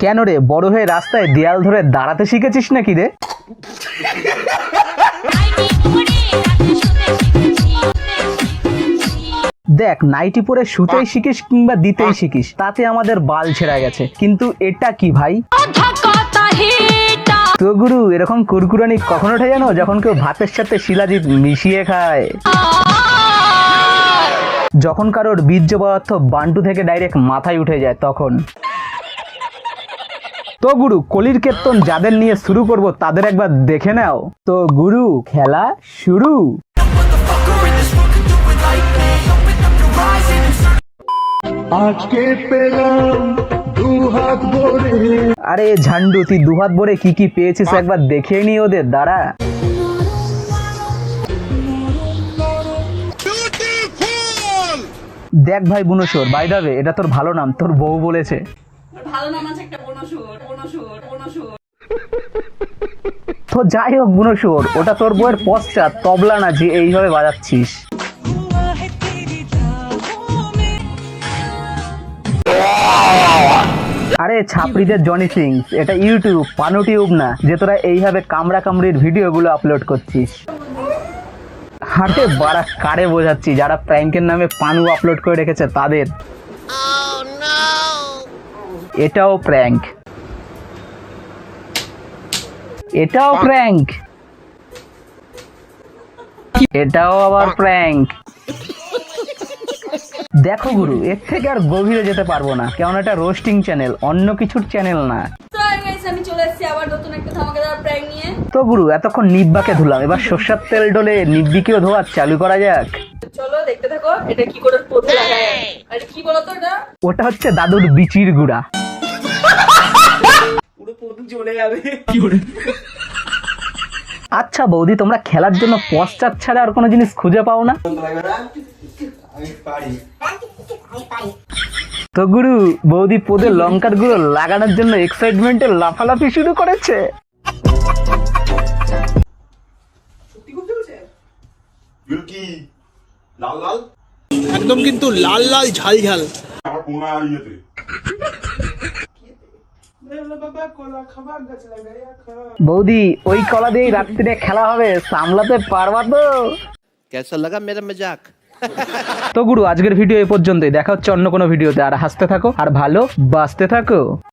কেন রে, বড় হয়ে রাস্তায় দেয়াল ধরে দাঁড়াতে শিখেছিস নাকি রে? দেখ, নাইটি পরে শুতেই শিখিস কিংবা দিতেই শিখিস, তাতে আমাদের বাল ছেড়া গেছে, কিন্তু এটা কি ভাই? তো গুরু, এরকম কুরকুরানি কখন ওঠে জানো? যখন কেউ ভাতের সাথে শিলাজিৎ মিশিয়ে খায়। যখন কারোর বীর্য পদার্থ বান্টু থেকে ডাইরেক্ট মাথায় উঠে যায় তখন। তো গুরু, কলির কীর্তন যাদের নিয়ে শুরু করব তাদের একবার দেখে নাও। তো গুরু, খেলা শুরু। আজকে পেলাম দুহাত ভরে। আরে ঝান্ডু, তুই দুহাত ভরে কি কি পেয়েছিস একবার দেখে নি ওদের, দাঁড়া। দেখ ভাই বুনসুর, বাই দ্য ওয়ে, এটা তোর ভালো নাম, তোর বউ বলেছে। ভালো নাম আছে একটা বুনসুর। তো যাই হোক বুনসুর, ওটা তোর বউয়ের পশ্চাৎ তবলা না যে এইভাবে বাজাচ্ছিস। আরে ছাপড়িদের জনি সিং, এটা ইউটিউব, পানুটিউব না যে তোরা এইভাবে কামড়া কামড়ির ভিডিওগুলো আপলোড করছিস। আরে বাড়া, কারে বোঝাচ্ছি? যারা প্র্যাঙ্কের নামে পানু আপলোড করে রেখেছে তাদের। এটাও প্র্যাঙ্ক, এটাও প্র্যাঙ্ক, এটাও আবার প্র্যাঙ্ক। দেখো গুরু, এর থেকে আর গভীরে যেতে পারবো না, কেমন এটা রোস্টিং চ্যানেল, অন্য কিছুর চ্যানেল না। আমি চলে এসেছি আবার নতুন একটা ধামাকাদার প্র্যাঙ্ক নিয়ে। তো গুরু, এতক্ষণ নিব্বাকে ধুলাম, এবার সর্ষের তেল ডলে নিব্বিকেও ধোয়া চালু করা যাক। চলো দেখতে থাকো এটা কি করে পথে লাগায়। আরে কি বলতো এটা? ওটা হচ্ছে দাদুর বিচির গুড়া। পুরো পথ জ্বলে যাবে। আচ্ছা বৌদি, তোমরা খেলার জন্য পশ্চাৎ ছাড়া আর কোনো জিনিস খুঁজে পাও না? তো গুরু, বৌদি পোদে লঙ্কার গুঁড়ো লাগানোর জন্য এক্সাইটমেন্টে লাফালাফি শুরু করেছে। একদম কিন্তু লাল লাল ঝাল ঝাল। বৌদি, ওই কলা দিয়েই রাত্রিরে খেলা হবে, সামলাতে পারবা তো? কেসা লাগা মেরা মজাক? তো গুরু, আজকের ভিডিও এই পর্যন্তই, দেখা হচ্ছে অন্য কোনো ভিডিওতে। আর হাসতে থাকো আর ভালো বাঁচতে থাকো।